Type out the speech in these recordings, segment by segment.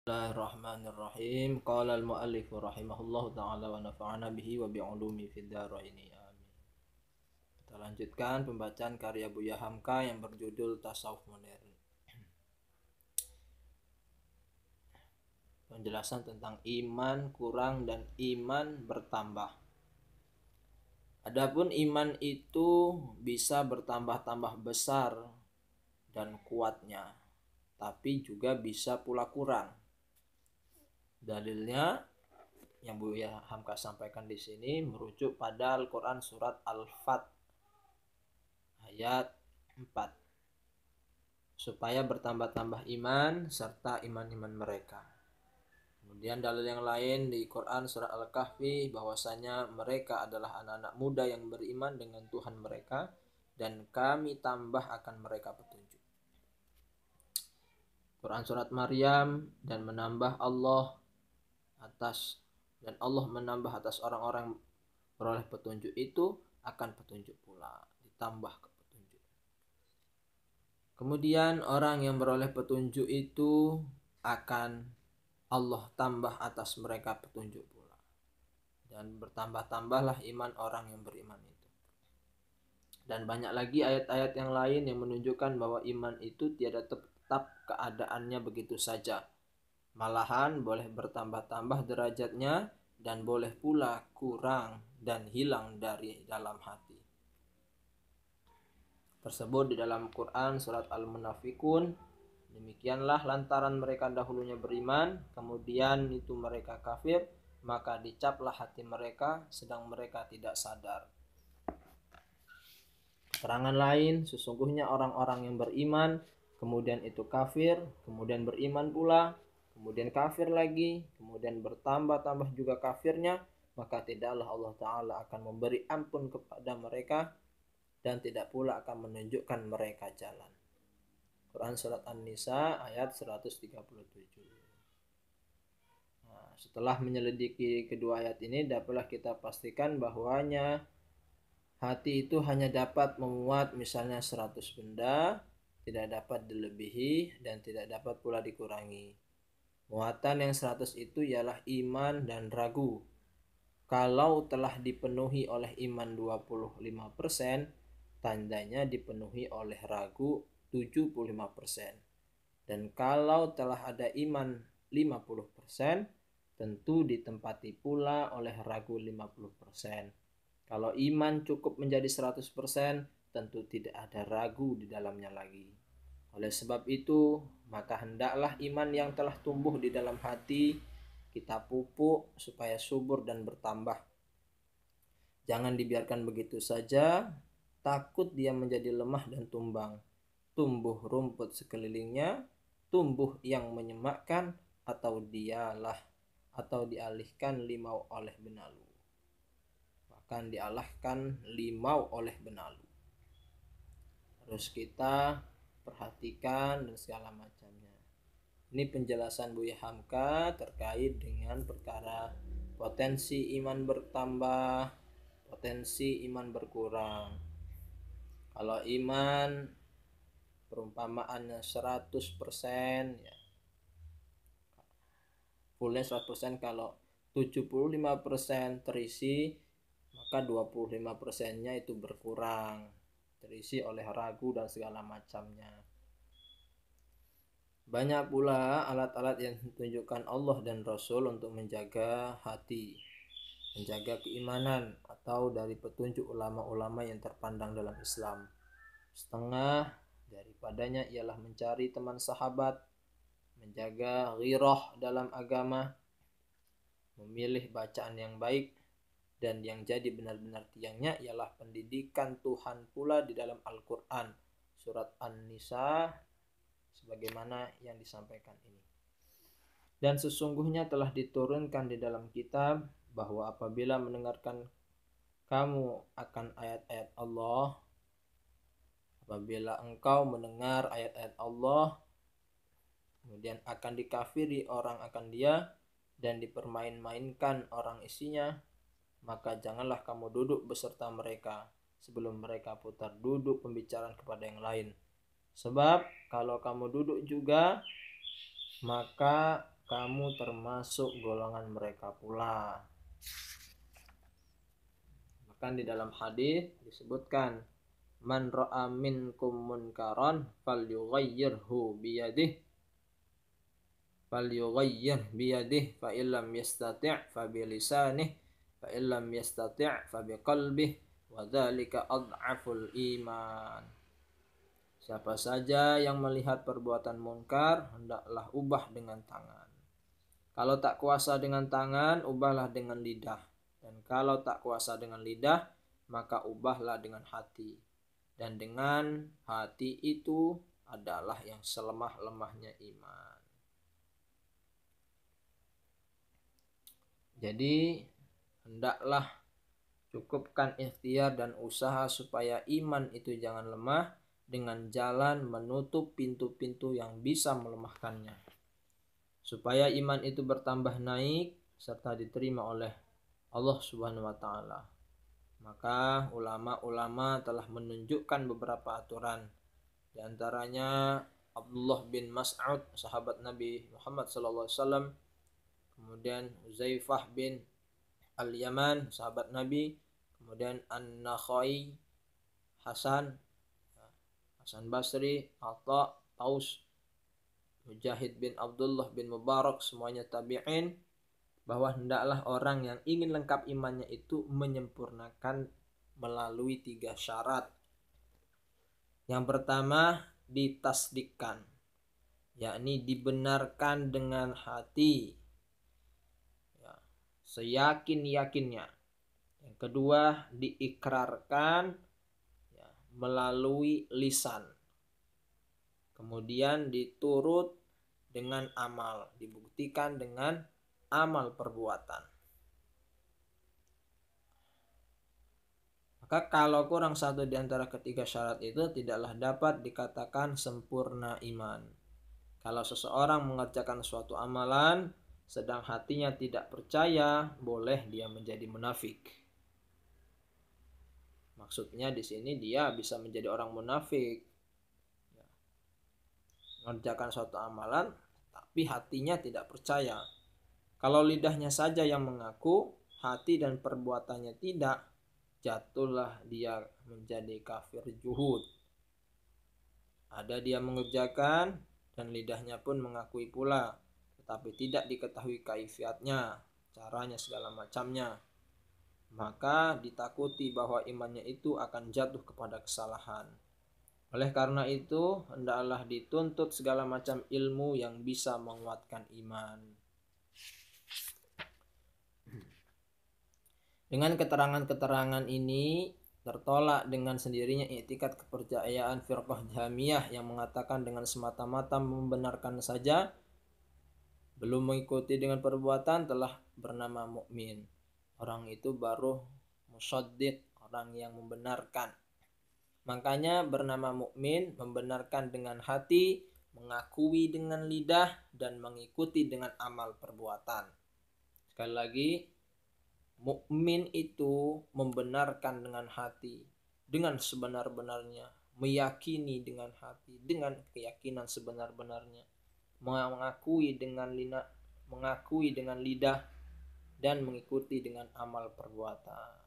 Bismillahirrahmanirrahim. Qala al-muallif rahimahullahu ta'ala wa nafa'ana bihi wa bi'ulumi fid dharain. Amin. Kita lanjutkan pembacaan karya Buya Hamka yang berjudul Tasawuf Modern. Penjelasan tentang iman kurang dan iman bertambah. Adapun iman itu bisa bertambah-tambah besar dan kuatnya, tapi juga bisa pula kurang. Dalilnya yang Buya Hamka sampaikan di sini merujuk pada Al-Quran surat Al-Fat ayat 4, supaya bertambah-tambah iman serta iman-iman mereka. Kemudian dalil yang lain di Quran surat Al-Kahfi bahwasanya mereka adalah anak-anak muda yang beriman dengan Tuhan mereka dan kami tambah akan mereka petunjuk. Quran surat Maryam dan menambah Allah menambah atas orang-orang beroleh petunjuk itu akan petunjuk pula, ditambah ke petunjuk. Kemudian orang yang beroleh petunjuk itu akan Allah tambah atas mereka petunjuk pula, dan bertambah-tambahlah iman orang yang beriman itu. Dan banyak lagi ayat-ayat yang lain yang menunjukkan bahwa iman itu tiada tetap keadaannya begitu saja. Malahan boleh bertambah-tambah derajatnya dan boleh pula kurang dan hilang dari dalam hati. Tersebut di dalam Quran surat Al-Munafikun. Demikianlah lantaran mereka dahulunya beriman, kemudian itu mereka kafir, maka dicaplah hati mereka sedang mereka tidak sadar. Keterangan lain, sesungguhnya orang-orang yang beriman, kemudian itu kafir, kemudian beriman pula, kemudian kafir lagi, kemudian bertambah-tambah juga kafirnya, maka tidaklah Allah Ta'ala akan memberi ampun kepada mereka dan tidak pula akan menunjukkan mereka jalan. Quran surat An-Nisa ayat 137. Nah, setelah menyelidiki kedua ayat ini, dapatlah kita pastikan bahwanya hati itu hanya dapat memuat misalnya 100 benda, tidak dapat dilebihi dan tidak dapat pula dikurangi. Muatan yang 100 itu ialah iman dan ragu. Kalau telah dipenuhi oleh iman 25%, tandanya dipenuhi oleh ragu 75%. Dan kalau telah ada iman 50%, tentu ditempati pula oleh ragu 50%. Kalau iman cukup menjadi 100%, tentu tidak ada ragu di dalamnya lagi. Oleh sebab itu, maka hendaklah iman yang telah tumbuh di dalam hati kita pupuk supaya subur dan bertambah. Jangan dibiarkan begitu saja, takut dia menjadi lemah dan tumbang. Tumbuh rumput sekelilingnya, tumbuh yang menyemakkan, atau dialihkan limau oleh benalu. Bahkan dialahkan limau oleh benalu. Harus kita perhatikan dan segala macamnya. Ini penjelasan Buya Hamka terkait dengan perkara potensi iman bertambah, potensi iman berkurang. Kalau iman perumpamaannya 100%, ya fullnya 100%. Kalau 75% terisi, maka 25%-nya itu berkurang, terisi oleh ragu dan segala macamnya. Banyak pula alat-alat yang ditunjukkan Allah dan Rasul untuk menjaga hati, menjaga keimanan, atau dari petunjuk ulama-ulama yang terpandang dalam Islam. Setengah daripadanya ialah mencari teman sahabat, menjaga ghirah dalam agama, memilih bacaan yang baik, dan yang jadi benar-benar tiangnya ialah pendidikan Tuhan pula di dalam Al-Quran surat An-Nisa sebagaimana yang disampaikan ini. Dan sesungguhnya telah diturunkan di dalam kitab bahwa apabila mendengarkan kamu akan ayat-ayat Allah, apabila engkau mendengar ayat-ayat Allah, kemudian akan dikafiri orang akan dia dan dipermain-mainkan orang isinya, maka janganlah kamu duduk beserta mereka sebelum mereka putar duduk pembicaraan kepada yang lain. Sebab kalau kamu duduk juga, maka kamu termasuk golongan mereka pula. Bahkan di dalam hadis disebutkan, man ra'a minkum munkaran falyughayyirhu biyadihi fa illam yastati' fa bilisanihi fa illam yastati' fa biqalbihi wa dzalika adhaful iman. Siapa saja yang melihat perbuatan mungkar, hendaklah ubah dengan tangan. Kalau tak kuasa dengan tangan, ubahlah dengan lidah. Dan kalau tak kuasa dengan lidah, maka ubahlah dengan hati. Dan dengan hati itu adalah yang selemah-lemahnya iman. Jadi, hendaklah cukupkan ikhtiar dan usaha supaya iman itu jangan lemah, dengan jalan menutup pintu-pintu yang bisa melemahkannya, supaya iman itu bertambah naik serta diterima oleh Allah Subhanahu wa taala. Maka ulama-ulama telah menunjukkan beberapa aturan. Di antaranya Abdullah bin Mas'ud, sahabat Nabi Muhammad SAW, kemudian Uzaifah bin Al-Yaman, sahabat Nabi, kemudian An-Nakhai, Hasan Basri, Atha, Taus, Mujahid bin Abdullah bin Mubarak, semuanya tabi'in, bahwa hendaklah orang yang ingin lengkap imannya itu menyempurnakan melalui 3 syarat. Yang pertama, ditasdikkan, yakni dibenarkan dengan hati, ya, seyakin-yakinnya. Yang kedua, diikrarkan melalui lisan, kemudian diturut dengan amal, dibuktikan dengan amal perbuatan. Maka kalau kurang satu di antara ketiga syarat itu, tidaklah dapat dikatakan sempurna iman. Kalau seseorang mengerjakan suatu amalan sedang hatinya tidak percaya, boleh dia menjadi munafik. Maksudnya di sini dia bisa menjadi orang munafik, mengerjakan suatu amalan tapi hatinya tidak percaya. Kalau lidahnya saja yang mengaku, hati dan perbuatannya tidak, jatuhlah dia menjadi kafir juhud. Ada dia mengerjakan dan lidahnya pun mengakui pula, tetapi tidak diketahui kaifiatnya, caranya segala macamnya. Maka ditakuti bahwa imannya itu akan jatuh kepada kesalahan. Oleh karena itu, hendaklah dituntut segala macam ilmu yang bisa menguatkan iman. Dengan keterangan-keterangan ini tertolak dengan sendirinya i'tikad kepercayaan firqah Jahmiyah yang mengatakan dengan semata-mata membenarkan saja, belum mengikuti dengan perbuatan, telah bernama mukmin. Orang itu baru musaddiq, orang yang membenarkan. Makanya bernama mukmin, membenarkan dengan hati, mengakui dengan lidah, dan mengikuti dengan amal perbuatan. Sekali lagi, mukmin itu membenarkan dengan hati, dengan sebenar-benarnya, meyakini dengan hati, dengan keyakinan sebenar-benarnya, mengakui dengan lidah, dan mengikuti dengan amal perbuatan.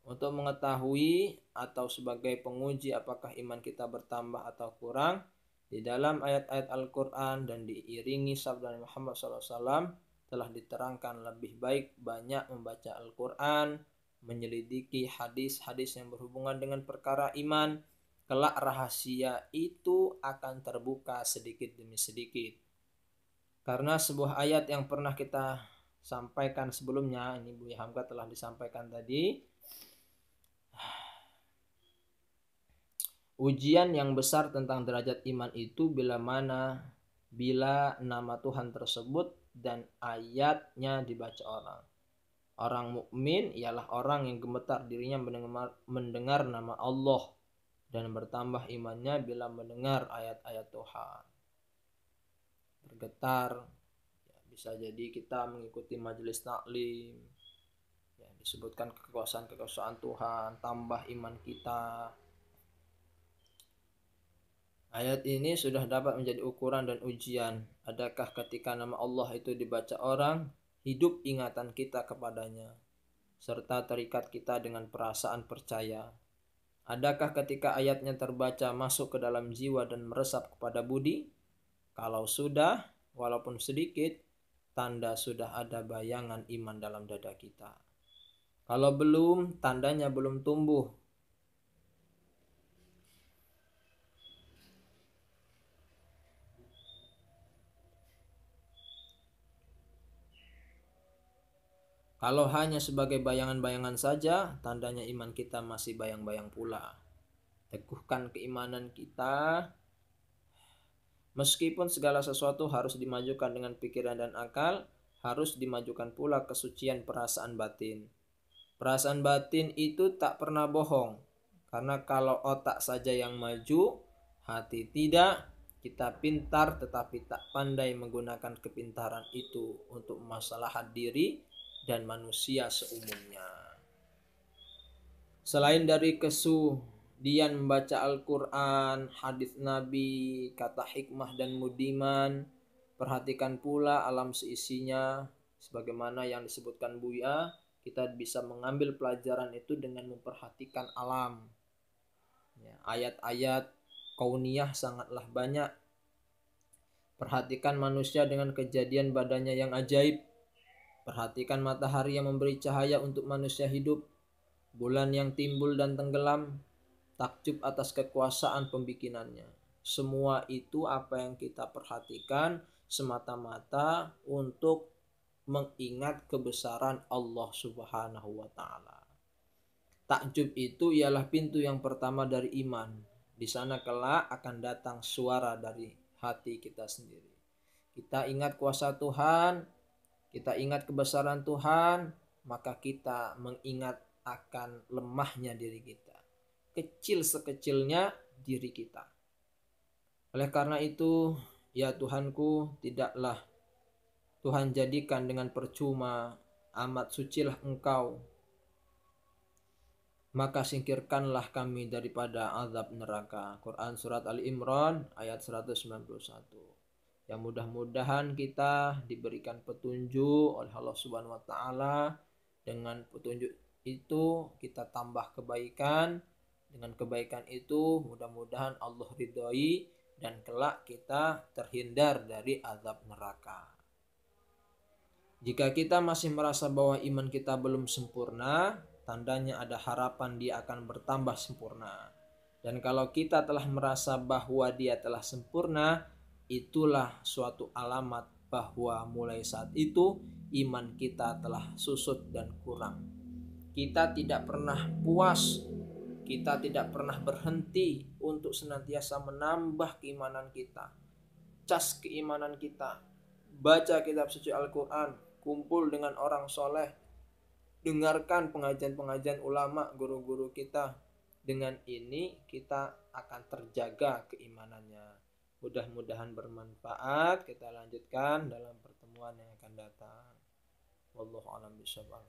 Untuk mengetahui atau sebagai penguji apakah iman kita bertambah atau kurang, di dalam ayat-ayat Al-Quran dan diiringi sabda Muhammad SAW telah diterangkan lebih baik banyak membaca Al-Quran, menyelidiki hadis-hadis yang berhubungan dengan perkara iman. Kelak rahasia itu akan terbuka sedikit demi sedikit. Karena sebuah ayat yang pernah kita sampaikan sebelumnya, ini Buya Hamka telah disampaikan tadi, ujian yang besar tentang derajat iman itu bila nama Tuhan tersebut dan ayatnya dibaca orang. Orang mukmin ialah orang yang gemetar dirinya mendengar nama Allah dan bertambah imannya bila mendengar ayat-ayat Tuhan. Bergetar, ya, bisa jadi kita mengikuti majelis taklim, ya, disebutkan kekuasaan Tuhan, tambah iman kita. Ayat ini sudah dapat menjadi ukuran dan ujian. Adakah ketika nama Allah itu dibaca orang, hidup ingatan kita kepadanya, serta terikat kita dengan perasaan percaya? Adakah ketika ayatnya terbaca masuk ke dalam jiwa dan meresap kepada budi? Kalau sudah, walaupun sedikit, tanda sudah ada bayangan iman dalam dada kita. Kalau belum, tandanya belum tumbuh. Kalau hanya sebagai bayangan-bayangan saja, tandanya iman kita masih bayang-bayang pula. Teguhkan keimanan kita. Meskipun segala sesuatu harus dimajukan dengan pikiran dan akal, harus dimajukan pula kesucian perasaan batin. Perasaan batin itu tak pernah bohong. Karena kalau otak saja yang maju, hati tidak, kita pintar tetapi tak pandai menggunakan kepintaran itu untuk maslahat diri dan manusia seumumnya. Selain dari kesudian membaca Al-Quran, hadis Nabi, kata hikmah dan mudiman, perhatikan pula alam seisinya. Sebagaimana yang disebutkan Buya, kita bisa mengambil pelajaran itu dengan memperhatikan alam. Ayat-ayat kauniyah sangatlah banyak. Perhatikan manusia dengan kejadian badannya yang ajaib. Perhatikan matahari yang memberi cahaya untuk manusia hidup, bulan yang timbul dan tenggelam, takjub atas kekuasaan pembikinannya. Semua itu apa yang kita perhatikan semata-mata untuk mengingat kebesaran Allah Subhanahu wa Ta'ala. Takjub itu ialah pintu yang pertama dari iman. Di sana kelak akan datang suara dari hati kita sendiri. Kita ingat kuasa Tuhan, kita ingat kebesaran Tuhan, maka kita mengingat akan lemahnya diri kita, kecil sekecilnya diri kita. Oleh karena itu, ya Tuhanku, tidaklah Tuhan jadikan dengan percuma, amat sucilah Engkau, maka singkirkanlah kami daripada azab neraka. Quran Surat Ali Imran ayat 191. Ya mudah-mudahan kita diberikan petunjuk oleh Allah Subhanahu wa Ta'ala. Dengan petunjuk itu kita tambah kebaikan. Dengan kebaikan itu mudah-mudahan Allah ridhoi dan kelak kita terhindar dari azab neraka. Jika kita masih merasa bahwa iman kita belum sempurna, tandanya ada harapan dia akan bertambah sempurna. Dan kalau kita telah merasa bahwa dia telah sempurna, itulah suatu alamat bahwa mulai saat itu iman kita telah susut dan kurang. Kita tidak pernah puas, kita tidak pernah berhenti untuk senantiasa menambah keimanan kita, cas keimanan kita, baca kitab suci Al-Quran, kumpul dengan orang soleh, dengarkan pengajian-pengajian ulama, guru-guru kita. Dengan ini kita akan terjaga keimanannya. Mudah-mudahan bermanfaat. Kita lanjutkan dalam pertemuan yang akan datang. Wallahu a'lam bishawab.